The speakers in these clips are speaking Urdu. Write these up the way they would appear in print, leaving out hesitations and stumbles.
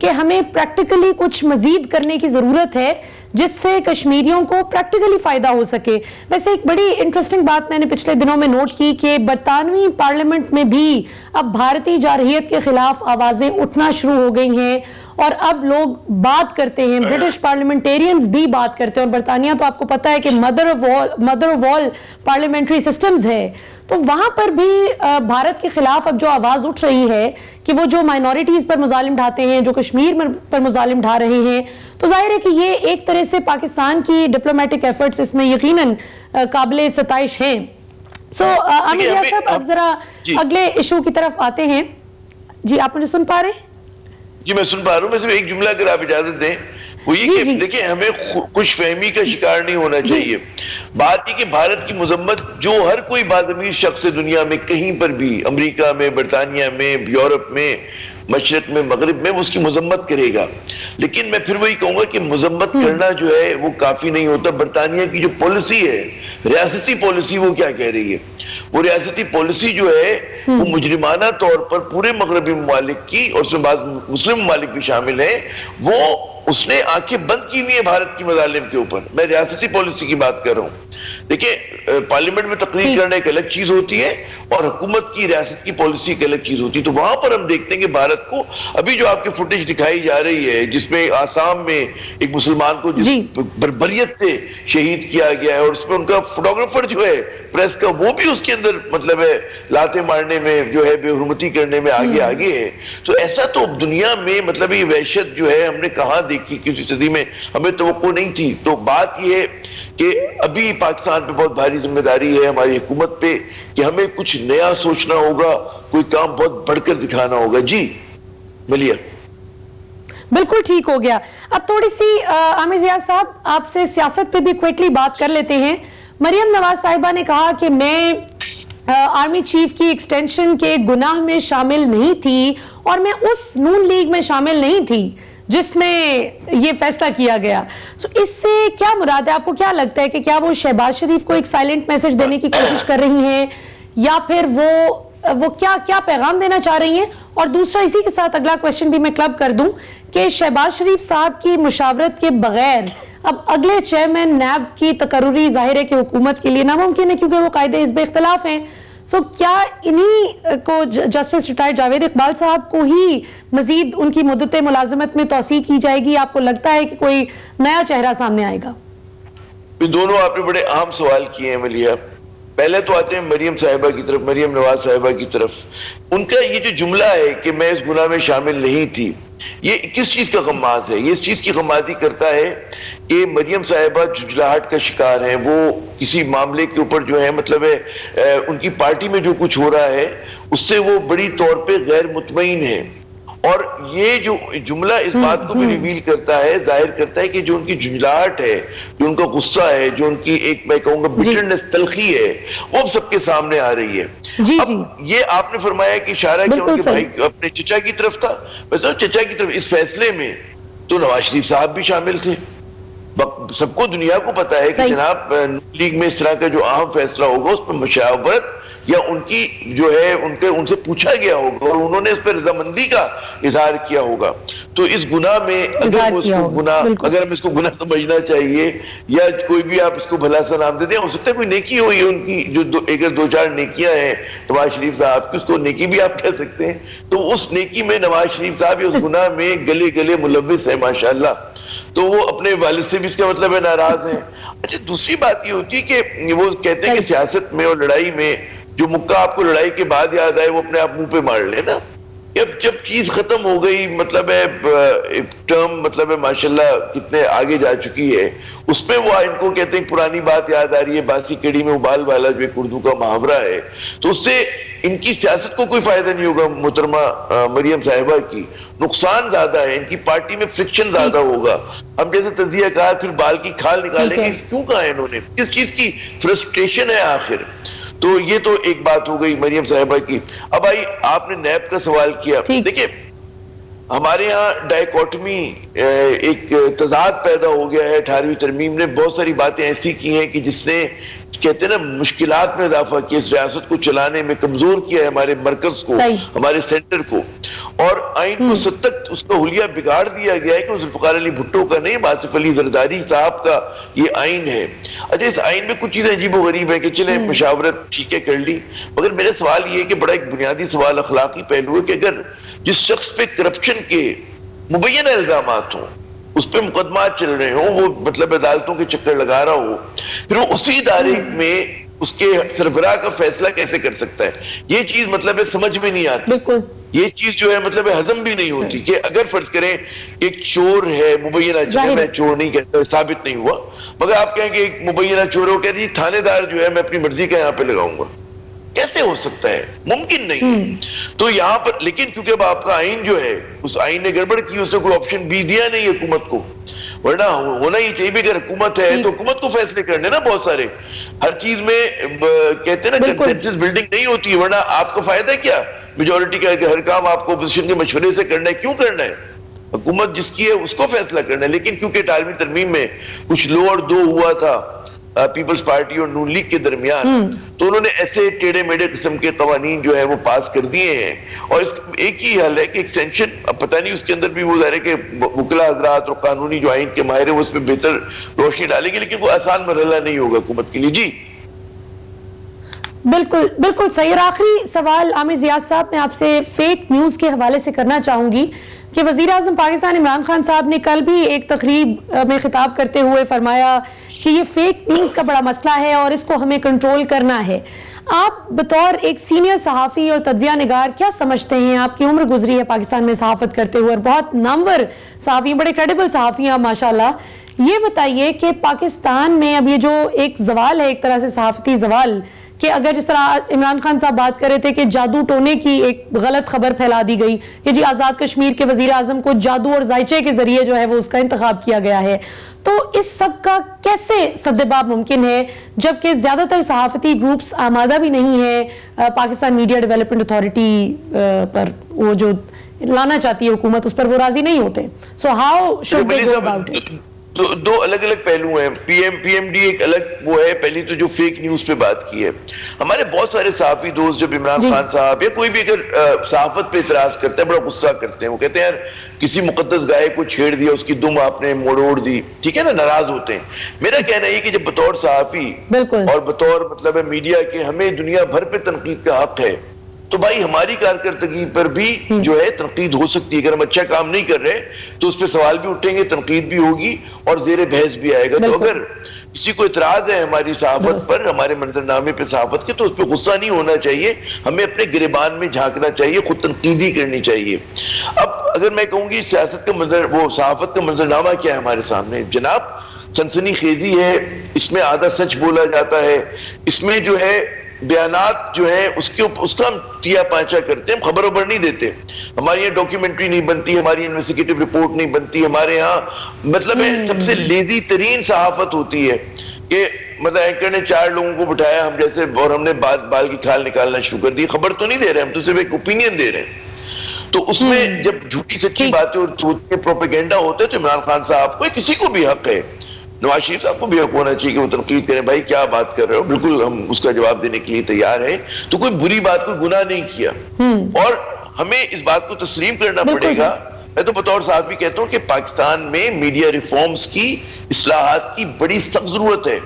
کہ ہمیں پریکٹیکلی کچھ مزید کرنے کی ضرورت ہے جس سے کشمیریوں کو پریکٹیکلی فائدہ ہو سکے. ویسے ایک بڑی انٹرسٹنگ بات میں نے پچھلے دنوں میں نوٹ کی کہ برطانوی پارلیمنٹ میں بھی اب بھارتی جارحیت کے خلاف آوازیں اٹھنا شروع ہو گئی ہیں اور اب لوگ بات کرتے ہیں, برٹش پارلیمنٹیرینز بھی بات کرتے ہیں, اور برطانیہ تو آپ کو پتا ہے کہ mother of all parliamentary systems ہے. تو وہاں پر بھی بھارت کے خلاف اب جو آواز اٹھ رہی ہے کہ وہ جو مائنورٹیز پر مظالم ڈھاتے ہیں, جو کشمیر پر مظالم ڈھا رہے ہیں, تو ظاہر ہے کہ یہ ایک طرح سے پاکستان کی ڈپلومیٹک ایفرٹس اس میں یقیناً قابل ستائش ہیں. سو عامر ضیاء صاحب, اب ذرا اگلے ایشو کی طرف آتے ہیں. جی آپ مجھے سن پا رہے ہیں؟ جی میں سن پا رہا ہوں. میں صرف ایک جملہ اگر آپ اجازت دیں, وہ یہ کہ دیکھیں ہمیں خوش فہمی کا شکار نہیں ہونا چاہیے. بات یہ کہ بھارت کی مذمت جو ہر کوئی باضمیر شخص دنیا میں کہیں پر بھی, امریکہ میں, برطانیہ میں, یورپ میں, مشرق میں, مغرب میں, اس کی مذمت کرے گا. لیکن میں پھر وہی کہوں گا کہ مذمت کرنا جو ہے وہ کافی نہیں ہوتا. برطانیہ کی جو پالیسی ہے, ریاستی پالیسی, وہ کیا کہہ رہی ہے؟ وہ ریاستی پالیسی جو ہے وہ مجرمانہ طور پر پورے مغربی ممالک کی, اور اس میں بعض مسلم ممالک بھی شامل ہیں, وہ اس نے آنکھیں بند کی ہوئی ہیں بھارت کی مظالم کے اوپر. میں ریاستی پالیسی کی بات کر رہا ہوں. دیکھیں پارلیمنٹ میں تقریر کرنا ایک الگ چیز ہوتی ہے اور حکومت کی ریاست کی پالیسی ایک الگ چیز ہوتی ہے. تو وہاں پر ہم دیکھتے ہیں کہ بھارت کو ابھی جو آپ کی فوٹیج دکھائی جا رہی ہے, جس میں آسام میں ایک مسلمان کو جس بربریت سے شہید کیا گیا ہے, اور اس میں ان کا فوٹوگرافر جو ہے پریس کا, وہ بھی اس کے اندر مطلب ہے لاتے مارنے میں جو ہے بے حرمتی کرنے میں آگے ہے. تو ایسا تو دنیا میں مطلب یہ وحشت جو ہے ہم نے کہاں دیکھی, کسی صدی میں ہمیں توقع نہیں تھی. تو بات یہ ہے کہ ابھی پاکستان پہ بہت بھاری ذمہ داری ہے ہماری حکومت پہ کہ ہمیں کچھ نیا سوچنا ہوگا, کوئی کام بہت بڑھ کر دکھانا ہوگا. جی ملیہ بالکل ٹھیک ہو گیا. اب تھوڑی سی عامر ضیاء صاحب آپ سے سیاست پہ بھی کوئکلی بات کر لیتے ہیں. مریم نواز صاحبہ نے کہا کہ میں آرمی چیف کی ایکسٹینشن کے گناہ میں شامل نہیں تھی اور میں اس نون لیگ میں شامل نہیں تھی جس میں یہ فیصلہ کیا گیا. سو اس سے کیا مراد ہے؟ آپ کو کیا لگتا ہے کہ کیا وہ شہباز شریف کو ایک سائلنٹ میسج دینے کی کوشش کر رہی ہیں, یا پھر وہ کیا پیغام دینا چاہ رہی ہیں؟ اور دوسرا اسی کے ساتھ اگلا کویسچن بھی میں کلب کر دوں کہ شہباز شریف صاحب کی مشاورت کے بغیر اب اگلے چیئرمین نیب کی تقرری ظاہر ہے کہ حکومت کے لیے ناممکن ہے کیونکہ وہ قائد حزب اختلاف ہیں. سو کیا انہی کو جسٹس ریٹائرڈ جاوید اقبال صاحب کو ہی مزید ان کی مدت ملازمت میں توسیع کی جائے گی؟ آپ کو لگتا ہے کہ کوئی نیا چہرہ سامنے آئے گا؟ دونوں آپ نے بڑے اہم سوال کیے ہیں ملیہ. پہلے تو آتے ہیں مریم صاحبہ کی طرف, مریم نواز صاحبہ کی طرف. ان کا یہ جو جملہ ہے کہ میں اس گناہ میں شامل نہیں تھی, یہ کس چیز کا غماز ہے؟ یہ اس چیز کی غمازی کرتا ہے کہ مریم صاحبہ جھجھلاہٹ کا شکار ہیں. وہ کسی معاملے کے اوپر جو ہے مطلب ہے ان کی پارٹی میں جو کچھ ہو رہا ہے اس سے وہ بڑی طور پہ غیر مطمئن ہے. اور یہ جو جملہ اس بات کو بھی ریویل کرتا ہے, ظاہر کرتا ہے کہ جو ان کی جھجھلاہٹ ہے, جو ان کا غصہ ہے, جو ان کی ایک میں کہوں گا بٹرنس, تلخی ہے, وہ سب کے سامنے آ رہی ہے. اب یہ آپ نے فرمایا کہ اشارہ کیا ان کے بھائی اپنے چچا کی طرف تھا. چچا کی طرف اس فیصلے میں تو نواز شریف صاحب بھی شامل تھے. سب کو دنیا کو پتا ہے کہ جناب لیگ میں اس طرح کا جو اہم فیصلہ ہوگا اس پر مشاورت یا ان کی جو ہے ان سے پوچھا گیا ہوگا اور انہوں نے اس پر رضامندی کا اظہار کیا ہوگا. تو اس گناہ میں اگر ہم اس کو گناہ سمجھنا چاہیے یا کوئی بھی آپ اس کو بھلا سا نام دے دیں, ہو سکتا ہے کوئی نیکی ہوئی ہے ان کی, جو اگر 2-4 نیکیاں ہیں نواز شریف صاحب کی, اس کو نیکی بھی آپ کہہ سکتے ہیں. تو اس نیکی میں نواز شریف صاحب اس گناہ میں گلے ملوث ہے ماشاءاللہ. تو وہ اپنے والد سے بھی اس کا مطلب ہے ناراض ہیں. اچھا دوسری بات یہ ہوتی ہے کہ وہ کہتے ہیں کہ سیاست میں اور لڑائی میں جو مکہ آپ کو لڑائی کے بعد یاد آئے وہ اپنے آپ منہ پہ مار لے نا. جب چیز ختم ہو گئی, مطلب ہے ٹرم مطلب ہے ماشاءاللہ کتنے آگے جا چکی ہے, اس پہ وہ ان کو کہتے ہیں پرانی بات یاد آ رہی ہے, باسی کڑی میں ابال والا جو ایک اردو کا محاورہ ہے. تو اس سے ان کی سیاست کو کوئی فائدہ نہیں ہوگا. محترمہ مریم صاحبہ کی نقصان زیادہ ہے, ان کی پارٹی میں فرکشن زیادہ ہوگا. ہم جیسے تجزیہ کار پھر بال کی کھال نکالیں گے, کیوں کہا ہے انہوں نے, کس چیز کی فرسٹریشن ہے آخر. تو یہ تو ایک بات ہو گئی مریم صاحبہ کی. اب آئی آپ نے نیب کا سوال کیا. دیکھیں ہمارے یہاں ڈائیکوٹمی ایک تضاد پیدا ہو گیا ہے. 18ویں ترمیم نے بہت ساری باتیں ایسی کی ہیں کہ جس نے کہتے ہیں نا مشکلات میں اضافہ کیا، اس ریاست کو چلانے میں کمزور کیا ہے ہمارے مرکز کو، ہمارے سینٹر کو، اور آئین کو سب تک اس کا حلیہ بگاڑ دیا گیا ہے کہ ذوالفقار علی بھٹو کا نہیں، آصف علی زرداری صاحب کا یہ آئین ہے۔ اچھا اس آئین میں کچھ چیزیں عجیب و غریب ہے کہ چلیں مشاورت ٹھیک ہے کر لی، مگر میرا سوال یہ ہے کہ بڑا ایک بنیادی سوال اخلاقی پہلو ہے کہ اگر جس شخص پہ کرپشن کے مبینہ الزامات ہوں، اس پہ مقدمات چل رہے ہوں، وہ مطلب عدالتوں کے چکر لگا رہا ہو، پھر وہ اسی ادارے میں اس کے سربراہ کا فیصلہ کیسے کر سکتا ہے؟ یہ چیز مطلب سمجھ میں نہیں آتی، یہ چیز جو ہے مطلب ہضم بھی نہیں ہوتی کہ اگر فرض کریں ایک چور ہے مبینہ، چلے میں چور نہیں کہتا، ثابت نہیں ہوا، مگر آپ کہیں کہ ایک مبینہ چور ہو، کہہ رہی تھانے دار جو ہے میں اپنی مرضی کا یہاں پہ لگاؤں گا، کیسے ہو سکتا ہے؟ ممکن نہیں۔ تو یہاں پر لیکن کیونکہ اب آپ کا آئین جو ہے اس آئین نے گڑبڑ کی، اس نے کوئی آپشن بھی دیا نہیں حکومت کو، ورنہ ہونا ہی چاہیے بھی اگر حکومت ہے تو حکومت کو فیصلے کرنے نا بہت سارے، ہر چیز میں کہتے ہیں نا کنسنسس بلڈنگ نہیں ہوتی، ورنہ آپ کو فائدہ کیا میجورٹی کا، کہ ہر کام آپ کو اپوزیشن کے مشورے سے کرنا ہے، کیوں کرنا ہے؟ حکومت جس کی ہے اس کو فیصلہ کرنا ہے۔ لیکن کیونکہ 18ویں ترمیم میں کچھ لو اور دو ہوا تھا پیپلز پارٹی اور نون لیگ کے درمیان، تو انہوں نے ایسے ٹیڑے میڑے قسم کے قوانین جو ہے وہ پاس کر دیے ہیں، اور اس ایک ہی حل ہے کہ ایکسٹینشن، اب پتہ نہیں اس کے اندر بھی وہ ظاہر ہے کہ وکلا حضرات اور قانونی جو آئین کے ماہر ہیں وہ اس پہ بہتر روشنی ڈالیں گے، لیکن وہ آسان مرحلہ نہیں ہوگا حکومت کے لیے۔ جی بالکل بالکل صحیح۔ اور آخری سوال عامر زیاد صاحب میں آپ سے فیک نیوز کے حوالے سے کرنا چاہوں گی کہ وزیر اعظم پاکستان عمران خان صاحب نے کل بھی ایک تقریب میں خطاب کرتے ہوئے فرمایا کہ یہ فیک نیوز کا بڑا مسئلہ ہے اور اس کو ہمیں کنٹرول کرنا ہے۔ آپ بطور ایک سینئر صحافی اور تجزیہ نگار کیا سمجھتے ہیں؟ آپ کی عمر گزری ہے پاکستان میں صحافت کرتے ہوئے اور بہت نامور صحافی، بڑے کریڈیبل صحافی ہیں ماشاءاللہ، یہ بتائیے کہ پاکستان میں اب یہ جو ایک زوال ہے، ایک طرح سے صحافتی زوال، کہ اگر جس طرح عمران خان صاحب بات کر رہے تھے کہ جادو ٹونے کی ایک غلط خبر پھیلا دی گئی کہ جی آزاد کشمیر کے وزیر اعظم کو جادو اور ذائچے کے ذریعے جو ہے وہ اس کا انتخاب کیا گیا ہے، تو اس سب کا کیسے سدباب ممکن ہے جبکہ زیادہ تر صحافتی گروپس آمادہ بھی نہیں ہے پاکستان میڈیا ڈیولپمنٹ اتھارٹی پر وہ جو لانا چاہتی ہے حکومت اس پر وہ راضی نہیں ہوتے؟ So how should they go about it? دو الگ الگ پہلو ہیں۔ پی ایم ڈی ایک الگ وہ ہے، پہلی تو جو فیک نیوز پہ بات کی ہے، ہمارے بہت سارے صحافی دوست جب عمران خان صاحب یا کوئی بھی اگر صحافت پہ اعتراض کرتا ہے بڑا غصہ کرتے ہیں، وہ کہتے ہیں یار کسی مقدس گائے کو چھیڑ دیا، اس کی دم آپ نے موڑ دی، ٹھیک ہے نا، ناراض ہوتے ہیں۔ میرا کہنا یہ کہ جب بطور صحافی اور بطور مطلب میڈیا کے ہمیں دنیا بھر پہ تنقید کا حق ہے، تو بھائی ہماری کارکردگی پر بھی جو ہے تنقید ہو سکتی ہے۔ اگر ہم اچھا کام نہیں کر رہے تو اس پہ سوال بھی اٹھیں گے، تنقید بھی ہوگی اور زیر بحث بھی آئے گا۔ تو اگر کسی کو اعتراض ہے ہماری صحافت پر، ہمارے منظرنامے پہ صحافت کے، تو اس پہ غصہ نہیں ہونا چاہیے، ہمیں اپنے گریبان میں جھانکنا چاہیے، خود تنقیدی کرنی چاہیے۔ اب اگر میں کہوں گی سیاست کا وہ صحافت کا منظرنامہ کیا ہے ہمارے سامنے، جناب سنسنی خیزی ہے، اس میں آدھا سچ بولا جاتا ہے، اس میں جو ہے بیانات جو ہیں اس کا ہم ٹیا پانچا کرتے ہیں، ہم خبر وبر نہیں دیتے، ہمارے یہاں ڈاکیومنٹری نہیں بنتی، ہماری انویسٹیگیٹو رپورٹ نہیں بنتی، ہمارے یہاں مطلب ہے سب سے لیزی ترین صحافت ہوتی ہے کہ مطلب اینکر نے 4 لوگوں کو بٹھایا ہم جیسے اور ہم نے بال کی کھال نکالنا شروع کر دی، خبر تو نہیں دے رہے ہم، تو صرف ایک اوپینین دے رہے ہیں۔ تو اس میں جب جھوٹی سچی باتیں اور پروپیگنڈا ہوتے تو عمران خان صاحب کو کسی کو بھی حق ہے، نواز شریف صاحب کو بھی حق ہونا چاہیے کہ وہ تنقید کریں، بھائی کیا بات کر رہے ہو، بالکل ہم اس کا جواب دینے کے لیے تیار ہیں، تو کوئی بری بات کوئی گناہ نہیں کیا، اور ہمیں اس بات کو تسلیم کرنا پڑے گا۔ میں تو بطور صحافی کہتا ہوں کہ پاکستان میں میڈیا ریفارمز کی، اصلاحات کی بڑی سخت ضرورت ہے،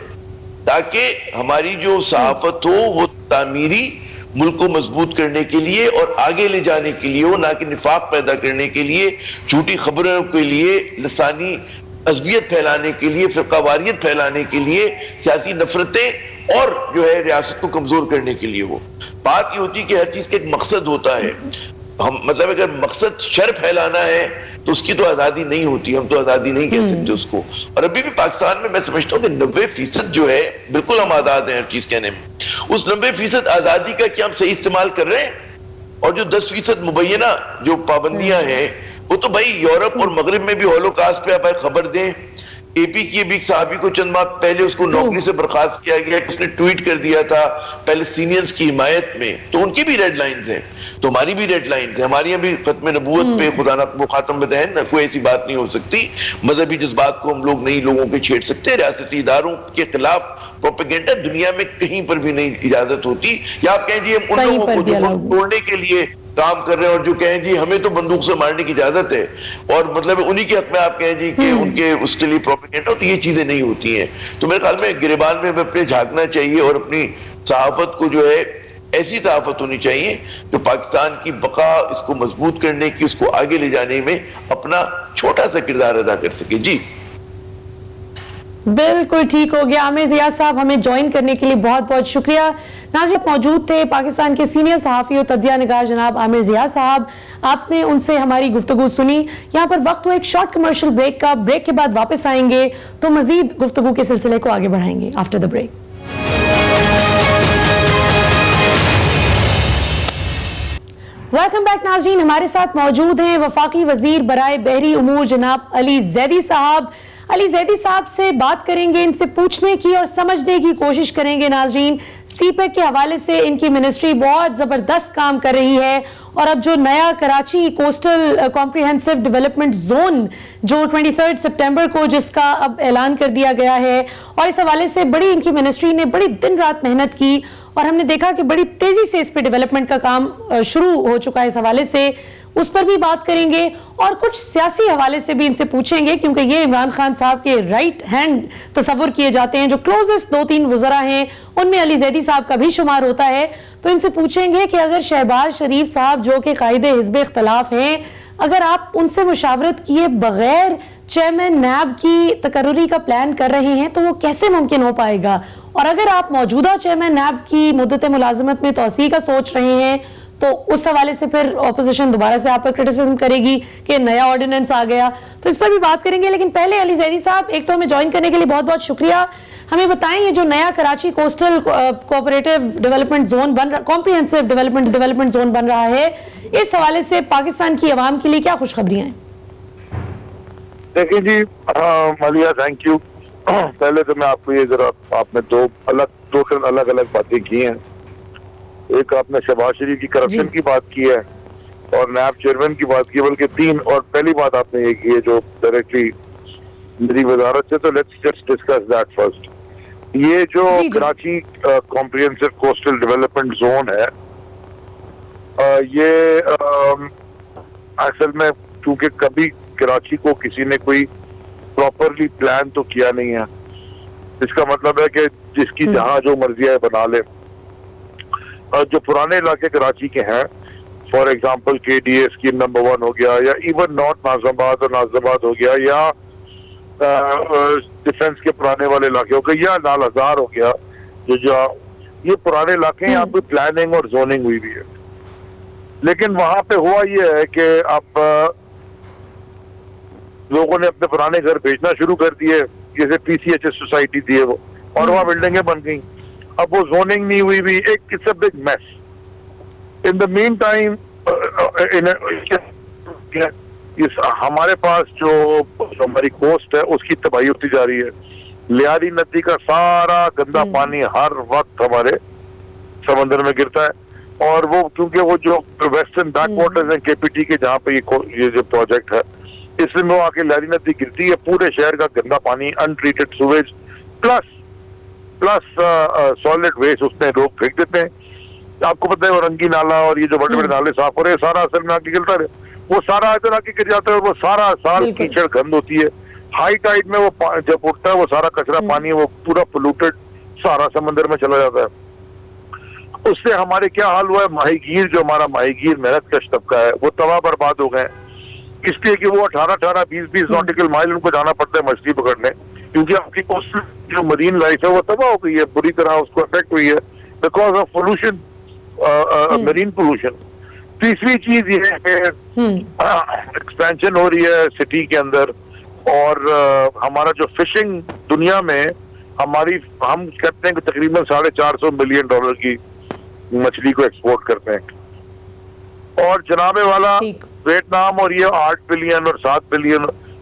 تاکہ ہماری جو صحافت ہو وہ تعمیری، ملک کو مضبوط کرنے کے لیے اور آگے لے جانے کے لیے ہو، نہ کہ نفاق پیدا کرنے کے لیے، جھوٹی خبروں کے لیے، لسانی عصبیت پھیلانے کے لیے، فرقہ واریت پھیلانے کے لیے، سیاسی نفرتیں اور جو ہے ریاست کو کمزور کرنے کے لیے ہو۔ بات یہ ہوتی ہے کہ ہر چیز کا ایک مقصد ہوتا ہے، ہم مطلب اگر مقصد شر پھیلانا ہے تو اس کی تو آزادی نہیں ہوتی، ہم تو آزادی نہیں کہہ سکتے اس کو۔ اور ابھی بھی پاکستان میں میں سمجھتا ہوں کہ 90% جو ہے بالکل ہم آزاد ہیں ہر چیز کہنے میں، اس 90% آزادی کا کیا ہم صحیح استعمال کر رہے ہیں؟ اور جو 10% مبینہ جو پابندیاں ہیں وہ تو بھائی یورپ اور مغرب میں بھی ہولوکاسٹ پہ آپ خبر دیں، AP کی بھی ایک صحافی کو چند ماہ پہلے اس کو نوکری سے برخاست کیا گیا، اس نے ٹویٹ کر دیا تھا پیلسٹینینز کی حمایت میں، تو ان کی بھی ریڈ لائنز ہیں، تو ہماری بھی ریڈ لائنز ہیں، ہماری بھی ختم نبوت پہ خدا نہ وہ خاتم بدہن کوئی ایسی بات نہیں ہو سکتی، مذہبی جذبات کو ہم لوگ نہیں لوگوں کے چھیڑ سکتے، ریاستی اداروں کے خلاف پروپیگنڈا دنیا میں کہیں پر بھی نہیں اجازت ہوتی، یا آپ کہیں جی ہم ان لوگوں کو جو توڑنے کے لیے کام کر رہے ہیں اور جو کہیں جی ہمیں تو بندوق سے مارنے کی اجازت ہے، اور مطلب انہی کے حق میں آپ کہیں جی کہ ان کے اس کے لیے پروپیگنڈا، تو یہ چیزیں نہیں ہوتی ہیں. تو میرے خیال میں گریبان میں ہمیں اپنے جھانکنا چاہیے اور اپنی صحافت کو جو ہے ایسی صحافت ہونی چاہیے جو پاکستان کی بقا، اس کو مضبوط کرنے کی، اس کو آگے لے جانے میں اپنا چھوٹا سا کردار ادا کر سکے. جی بالکل ٹھیک ہو گیا. عامر ضیاء صاحب ہمیں جوائن کرنے کے لیے بہت بہت شکریہ. ناظرین موجود تھے پاکستان کے سینئر صحافی اور تجزیہ نگار جناب عامر ضیاء صاحب. آپ نے ان سے ہماری گفتگو سنی. یہاں پر وقت ہوا ایک شارٹ کمرشل بریک کا. بریک کے بعد واپس آئیں گے تو مزید گفتگو کے سلسلے کو آگے بڑھائیں گے after the break. Welcome back ناظرین. ہمارے ساتھ موجود ہیں وفاقی وزیر برائے بحری امور جناب علی زیدی صاحب. علی زیدی صاحب سے بات کریں گے, ان سے پوچھنے کی اور سمجھنے کی کوشش کریں گے ناظرین. سی پیک کے حوالے سے ان کی منسٹری بہت زبردست کام کر رہی ہے, اور اب جو نیا Karachi coastal comprehensive development zone جو 23 سپٹمبر کو جس کا اب اعلان کر دیا گیا ہے, اور اس حوالے سے بڑی ان کی منسٹری نے بڑی دن رات محنت کی, اور ہم نے دیکھا کہ بڑی تیزی سے اس پہ ڈیولپمنٹ کا کام شروع ہو چکا ہے. اس حوالے سے اس پر بھی بات کریں گے, اور کچھ سیاسی حوالے سے بھی ان سے پوچھیں گے, کیونکہ یہ عمران خان صاحب کے رائٹ ہینڈ تصور کیے جاتے ہیں. جو کلوزسٹ 2-3 وزراء ہیں ان میں علی زیدی صاحب کا بھی شمار ہوتا ہے. تو ان سے پوچھیں گے کہ اگر شہباز شریف صاحب جو کہ قائد حزب اختلاف ہیں, اگر آپ ان سے مشاورت کیے بغیر چیئرمین نیب کی تقرری کا پلان کر رہے ہیں تو وہ کیسے ممکن ہو پائے گا؟ اور اگر آپ موجودہ چیئرمین نیب کی مدت ملازمت میں توسیع کا سوچ رہے ہیں تو اس حوالے سے پھر اپوزیشن دوبارہ سے آپ پر کرٹیسزم کرے گی کہ نیا آرڈیننس آ گیا, تو اس پر بھی بات کریں گے. لیکن پہلے علی زیدی صاحب, ایک تو ہمیں جوائن کرنے کے لیے بہت بہت شکریہ. ہمیں بتائیں یہ جو نیا Karachi coastal cooperative development zone بن رہا, کمپریہنسو ڈیولپمنٹ زون بن رہا ہے, اس حوالے سے پاکستان کی عوام کے لیے کیا خوشخبریاں ہیں؟ دیکھیں جی مالیہ, تھینک یو. پہلے تو میں آپ کو یہ ذرا, آپ نے دو الگ باتیں کی ہیں. ایک آپ نے شہباز شریف کی کرپشن کی بات کی ہے اور نیب چیئرمین کی بات کی, بلکہ 3, اور پہلی بات آپ نے یہ کی ہے جو ڈائریکٹلی میری وزارت سے, تو let's just discuss that first. یہ جو Karachi comprehensive coastal development zone ہے, یہ اصل میں کیونکہ کبھی کراچی کو کسی نے کوئی پراپرلی پلان تو کیا نہیں ہے, اس کا مطلب ہے کہ جس کی جہاں جو مرضی ہے بنا لے. جو پرانے علاقے کراچی کے ہیں, فار ایگزامپل کے ڈی اے اسکیم نمبر 1 ہو گیا, یا ایون نارتھ ناظم آباد اور ناظم آباد ہو گیا, یا ڈیفنس کے پرانے والے علاقے ہو گئے, یا لال ہزار ہو گیا, جو یہ پرانے علاقے ہیں, یہاں پہ پلاننگ اور زوننگ ہوئی بھی ہے. لیکن وہاں پہ ہوا یہ ہے کہ اب لوگوں نے اپنے پرانے گھر بیچنا شروع کر دیے, جیسے پی سی ایچ ایس سوسائٹی تھی وہ, اور وہاں بلڈنگیں بن گئیں. اب وہ زوننگ نہیں ہوئی بھی, ایک it's a big mess. In the meantime ہمارے پاس جو ہماری کوسٹ ہے اس کی تباہی ہوتی جا رہی ہے. لیاری ندی کا سارا گندا پانی ہر وقت ہمارے سمندر میں گرتا ہے, اور وہ کیونکہ وہ جو ویسٹرن بیک واٹرز ہیں کے پی ٹی کے, جہاں پہ یہ جو پروجیکٹ ہے, اس میں وہ آ کے لیاری ندی گرتی ہے, پورے شہر کا گندا پانی, untreated sewage plus solid waste اس میں لوگ پھینک دیتے ہیں. آپ کو پتہ ہے وہ رنگی نالا اور یہ جو بڑے بڑے نالے صاف ہو رہے ہیں, سارا اصل میں آ کے گرتا رہے, وہ سارا ادھر آ کے گر جاتا ہے, اور وہ سارا سال کیچڑ گند ہوتی ہے. ہائی ٹائڈ میں وہ جب اٹھتا ہے وہ سارا کچرا پانی وہ پورا پولوٹڈ سارا سمندر میں چلا جاتا ہے. اس سے ہمارے کیا حال ہوا ہے, ماہی گیر جو ہمارا ماہی گیر محنت کش طبقہ ہے وہ تباہ برباد ہو گئے, اس لیے کہ وہ 18 20 ناٹیکل مائل ان کو جانا پڑتا ہے مچھلی پکڑنے, کیونکہ آپ کی جو مرین لائف ہے وہ تباہ ہو گئی ہے, بری طرح اس کو افیکٹ ہوئی ہے because of pollution, Marine pollution. تیسری چیز یہ ہے کہ ایکسپینشن ہو رہی ہے سٹی کے اندر, اور ہمارا جو فشنگ دنیا میں ہم کہتے ہیں کہ تقریباً $450 ملین کی مچھلی کو ایکسپورٹ کرتے ہیں, اور جناب والا ویتنام اور یہ 8 بلین اور 7 بلین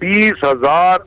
20,000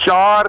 4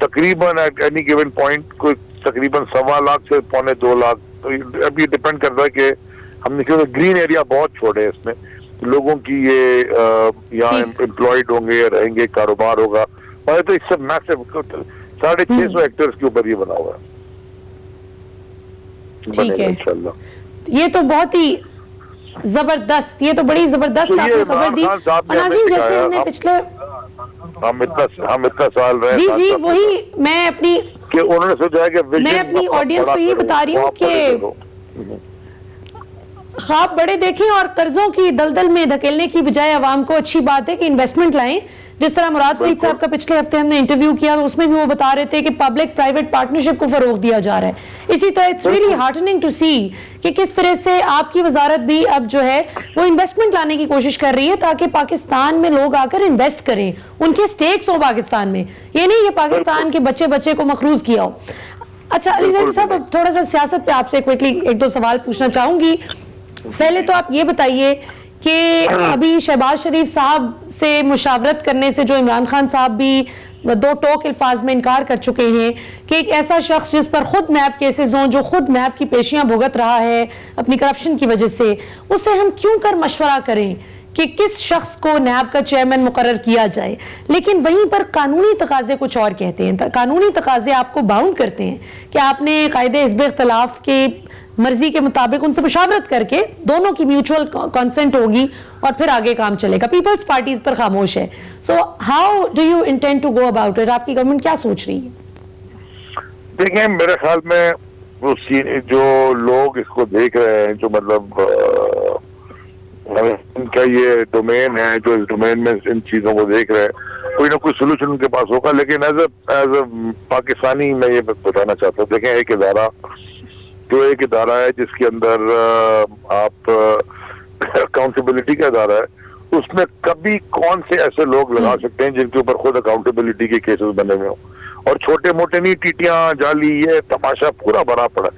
تقریباً ایٹ اینی گیون پوائنٹ کوئی تقریباً 1.25 لاکھ سے 1.25 لاکھ. تو اب یہ ڈپینڈ کرتا ہے کہ ہم نے کیونکہ گرین ایریا بہت چھوڑے ہیں اس میں, لوگوں کی یہ یہاں امپلائڈ ہوں گے, رہیں گے, کاروبار ہوگا, اور تو اس سے میسو 650 ہیکٹرز کے اوپر یہ بنا ہوا ہے. ٹھیک ہے, انشاءاللہ. یہ تو بہت ہی زبردست, یہ تو بڑی زبردست آپ نے خبر دی. ناظرین جیسے ہم نے پچھلے ہم اتنا سال رہے, جی جی وہی میں اپنی کہ انہوں نے سوچا ہے کہ میں اپنی آڈینس کو یہ بتا رہی ہوں کہ خواب بڑے دیکھیں اور قرضوں کی دلدل میں دھکیلنے کی بجائے عوام کو اچھی بات ہے کہ انویسٹمنٹ لائیں. جس طرح مراد سعید صاحب کا پچھلے ہفتے ہم نے انٹرویو کیا تو اس میں بھی وہ بتا رہے تھے کہ پبلک پرائیویٹ پارٹنرشپ کو فروغ دیا جا رہا ہے. اسی طرح اٹس ریئلی ہارٹننگ ٹو سی کہ کس طرح سے آپ کی وزارت بھی اب جو ہے وہ انویسٹمنٹ لانے کی کوشش کر رہی ہے تاکہ پاکستان میں لوگ آ کر انویسٹ کریں, ان کے سٹیکس ہوں پاکستان میں, یہ نہیں یہ پاکستان کے بچے کو مخروض کیا ہو. اچھا علی زیدی صاحب, اب تھوڑا سا سیاست پہ آپ سے کوئکلی 2 سوال پوچھنا چاہوں گی. پہلے تو آپ یہ بتائیے کہ ابھی شہباز شریف صاحب سے مشاورت کرنے سے جو عمران خان صاحب بھی 2 ٹوک الفاظ میں انکار کر چکے ہیں کہ ایک ایسا شخص جس پر خود نیب کیسز ہوں, جو خود نیب کی پیشیاں بھگت رہا ہے اپنی کرپشن کی وجہ سے, اسے ہم کیوں کر مشورہ کریں کہ کس شخص کو نیب کا چیئرمین مقرر کیا جائے. لیکن وہیں پر قانونی تقاضے کچھ اور کہتے ہیں. قانونی تقاضے آپ کو باؤنڈ کرتے ہیں کہ آپ نے قاعدے حزب اختلاف کے مرضی کے مطابق ان سے مشاورت کر کے دونوں کی میوچول کنسنٹ ہوگی اور پھر آگے کام چلے گا. پیپلز پارٹی اس پر خاموش ہے. So how do you intend to go about it? آپ کی گورنمنٹ کیا سوچ رہی ہے؟ دیکھیں میرے خیال میں جو لوگ اس کو دیکھ رہے ہیں, جو مطلب ان کا یہ ڈومین ہے, جو اس ڈومین میں ان چیزوں کو دیکھ رہے ہیں, کوئی نہ کوئی سولوشن ان کے پاس ہوگا. لیکن ایز اے پاکستانی میں یہ بتانا چاہتا ہوں, دیکھیں ایک ادارہ ہے جس کے اندر آپ اکاؤنٹیبلٹی کا ادارہ ہے, اس میں کبھی کون سے ایسے لوگ لگا سکتے ہیں جن کے اوپر خود اکاؤنٹیبلٹی کے کیسز بنے ہوئے ہوں, اور چھوٹے موٹے نہیں, ٹیٹیاں جالی, یہ تماشا پورا بھرا پڑا.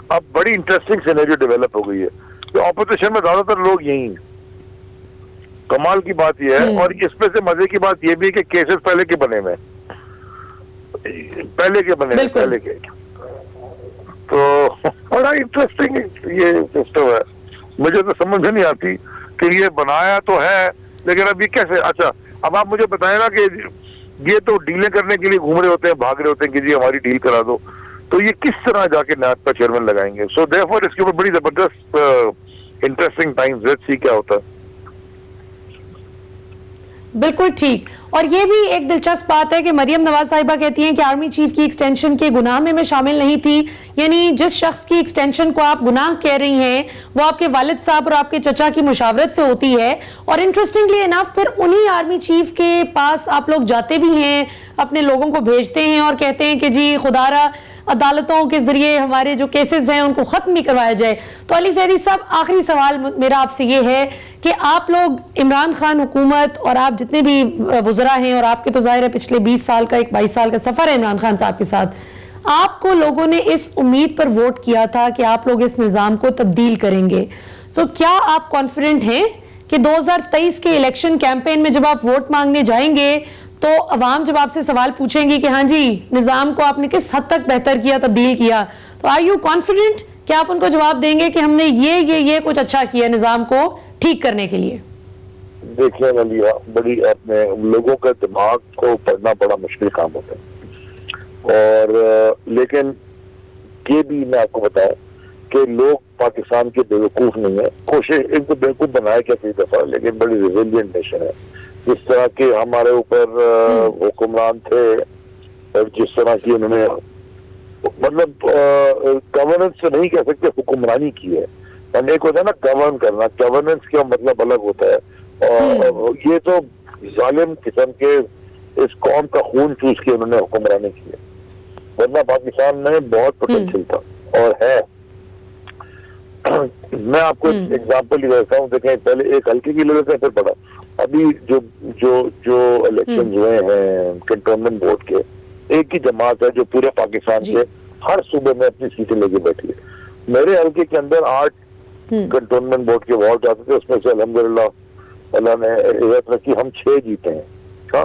اب بڑی انٹرسٹنگ سینیریو ڈیولپ ہو گئی ہے کہ اپوزیشن میں زیادہ تر لوگ یہی ہیں. کمال کی بات یہ ہے, اور اس میں سے مزے کی بات یہ بھی ہے کہ کیسز پہلے کے بنے ہوئے, پہلے کے تو بڑا انٹرسٹنگ یہ سسٹم ہے. مجھے تو سمجھ نہیں آتی کہ یہ بنایا تو ہے, لیکن اب یہ کیسے. اچھا اب آپ مجھے بتائیں نا کہ یہ تو ڈیلیں کرنے کے لیے گھوم رہے ہوتے ہیں, بھاگ رہے ہوتے ہیں کہ جی ہماری ڈیل کرا دو, تو یہ کس طرح جا کے نیب کا چیئرمین لگائیں گے؟ سو دیئرفور اس کے اوپر بڑی زبردست انٹرسٹنگ ٹائم لیٹس سی کیا ہوتا ہے. بالکل ٹھیک. اور یہ بھی ایک دلچسپ بات ہے کہ مریم نواز صاحبہ کہتی ہیں کہ آرمی چیف کی ایکسٹینشن کے گناہ میں شامل نہیں تھی. یعنی جس شخص کی ایکسٹینشن کو آپ گناہ کہہ رہی ہیں وہ آپ کے والد صاحب اور آپ کے چچا کی مشاورت سے ہوتی ہے, اور انٹرسٹنگلی انف پھر انہی آرمی چیف کے پاس آپ لوگ جاتے بھی ہیں, اپنے لوگوں کو بھیجتے ہیں اور کہتے ہیں کہ جی خدا را عدالتوں کے ذریعے ہمارے جو کیسز ہیں ان کو ختم بھی کروایا جائے. تو علی زیدی صاحب آخری سوال میرا آپ سے یہ ہے کہ آپ لوگ عمران خان حکومت اور آپ جتنے بھی وزراء ہیں, اور آپ کے تو ظاہر ہے پچھلے 20 سال کا 22 سال کا سفر ہے عمران خان صاحب کے ساتھ, آپ کو لوگوں نے اس امید پر ووٹ کیا تھا کہ آپ لوگ اس نظام کو تبدیل کریں گے. سو کیا آپ کانفیڈنٹ ہیں کہ 2023 کے الیکشن کیمپین میں جب آپ ووٹ مانگنے جائیں گے تو عوام جب آپ سے سوال پوچھیں گی کہ ہاں جی نظام کو آپ نے کس حد تک بہتر کیا, تبدیل کیا, تو آر یو کانفیڈنٹ کہ آپ ان کو جواب دیں گے کہ ہم نے یہ کچھ اچھا کیا نظام کو ٹھیک کرنے کے لیے؟ دیکھیں ملیحہ, بڑی اپنے لوگوں کا دماغ کو پڑھنا بڑا مشکل کام ہوتا ہے, اور لیکن یہ بھی میں آپ کو بتاؤں کہ لوگ پاکستان کے بیوقوف نہیں ہیں. کوشش ان کو بیوقوف بنایا کیا کئی دفعہ, لیکن بڑی ریزیلینٹ نیشن ہے. جس طرح کے ہمارے اوپر حکمران تھے, اور جس طرح کی انہوں نے مطلب گورننس سے نہیں کہہ سکتے, حکمرانی کی ہے. ایک ہوتا ہے نا گورن کرنا, گورننس کا مطلب الگ ہوتا ہے, اور یہ تو ظالم قسم کے اس قوم کا خون چوس کے انہوں نے حکمرانی کی ہے. ورنہ پاکستان میں بہت پوٹینشیل تھا اور ہے. میں آپ کو ایگزامپل ہی دیتا ہوں. دیکھیں پہلے ایک ہلکی کی لے لیتے ہیں پھر بڑا. ابھی جو الیکشن ہوئے ہیں کنٹونمنٹ بورڈ کے, ایک ہی جماعت ہے جو پورے پاکستان کے ہر صوبے میں اپنی سیٹیں لے کے بیٹھی ہے. میرے حلقے کے اندر 8 کنٹونمنٹ بورڈ کے وارڈ آتے تھے, اس میں سے الحمدللہ اللہ نے عزت رکھی ہم 6 جیتے ہیں. ہاں,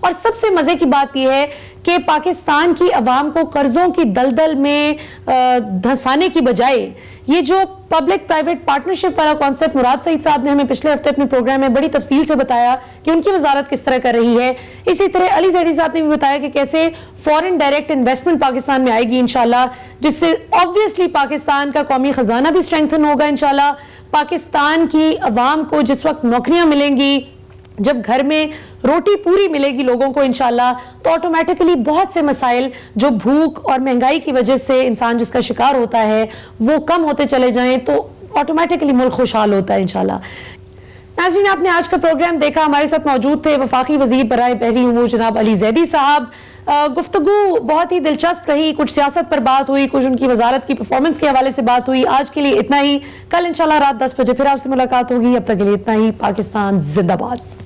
اور سب سے مزے کی بات یہ ہے کہ پاکستان کی عوام کو قرضوں کی دلدل میں دھنسانے کی بجائے یہ جو پبلک پرائیویٹ پارٹنرشپ والا کانسیپٹ مراد سعید صاحب نے ہمیں پچھلے ہفتے اپنے پروگرام میں بڑی تفصیل سے بتایا کہ ان کی وزارت کس طرح کر رہی ہے. اسی طرح علی زیدی صاحب نے بھی بتایا کہ کیسے فورن ڈائریکٹ انویسٹمنٹ پاکستان میں آئے گی انشاءاللہ, جس سے آبویسلی پاکستان کا قومی خزانہ بھی اسٹرینتھن ہوگا انشاءاللہ. پاکستان کی عوام کو جس وقت نوکریاں ملیں گی, جب گھر میں روٹی پوری ملے گی لوگوں کو انشاءاللہ, تو آٹومیٹکلی بہت سے مسائل جو بھوک اور مہنگائی کی وجہ سے انسان جس کا شکار ہوتا ہے وہ کم ہوتے چلے جائیں, تو آٹومیٹکلی ملک خوشحال ہوتا ہے انشاءاللہ. ناظرین, آپ نے آج کا پروگرام دیکھا. ہمارے ساتھ موجود تھے وفاقی وزیر برائے بحری امور جناب علی زیدی صاحب. گفتگو بہت ہی دلچسپ رہی, کچھ سیاست پر بات ہوئی, کچھ ان کی وزارت کی پرفارمنس کے حوالے سے بات ہوئی. آج کے لیے اتنا ہی. کل انشاءاللہ رات 10 بجے پھر آپ سے ملاقات ہوگی. اب تک کے لیے اتنا ہی. پاکستان زندہ باد.